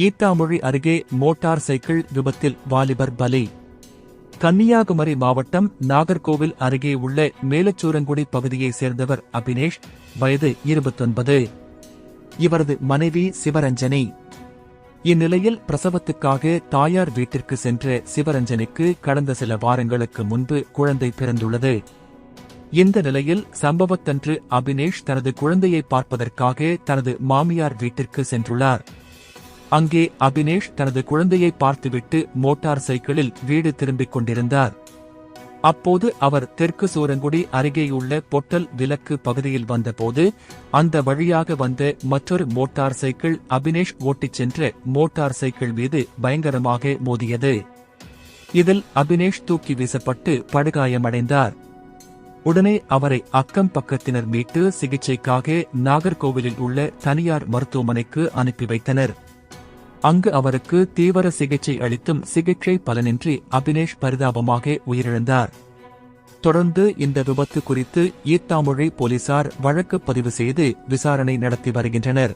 ஈத்தாமொழி அருகே motor cycle விபத்தில் வாலிபர் பலி. கன்னியாகுமரி மாவட்டம் நாகர்கோவில் அருகே உள்ள மேலச்சூரங்குடி பகுதியைச் சேர்ந்தவர் அபினேஷ், வயது 29. இவரது மனைவி சிவரஞ்சனி. இந்நிலையில் பிரசவத்துக்காக தாயார் வீட்டிற்கு சென்ற சிவரஞ்சனிக்கு கடந்த சில வாரங்களுக்கு முன்பு குழந்தை பிறந்துள்ளது. இந்த நிலையில் சம்பவத்தன்று அபினேஷ் தனது குழந்தையை பார்ப்பதற்காக தனது மாமியார் வீட்டிற்கு சென்றுள்ளார். அங்கே அபினேஷ் தனது குழந்தையை பார்த்துவிட்டு மோட்டார் சைக்கிளில் வீடு திரும்பிக் கொண்டிருந்தார். அப்போது அவர் தெற்கு சூரங்குடி அருகேயுள்ள பொட்டல் விலக்கு பகுதியில் வந்தபோது அந்த வழியாக வந்த மற்றொரு மோட்டார் சைக்கிள் அபினேஷ் ஓட்டிச் சென்ற மோட்டார் சைக்கிள் மீது பயங்கரமாக மோதியது. இதில் அபினேஷ் தூக்கி வீசப்பட்டு படுகாயமடைந்தார். உடனே அவரை அக்கம் பக்கத்தினர் மீட்டு சிகிச்சைக்காக நாகர்கோவிலில் உள்ள தனியார் மருத்துவமனைக்கு அனுப்பி வைத்தனர். அங்கு அவருக்கு தீவிர சிகிச்சை அளித்தும் சிகிச்சை பலனின்றி அபினேஷ் பரிதாபமாக உயிரிழந்தார். தொடர்ந்து இந்த விபத்து குறித்து ஈத்தாமொழி போலீசார் வழக்கு பதிவு செய்து விசாரணை நடத்தி வருகின்றனர்.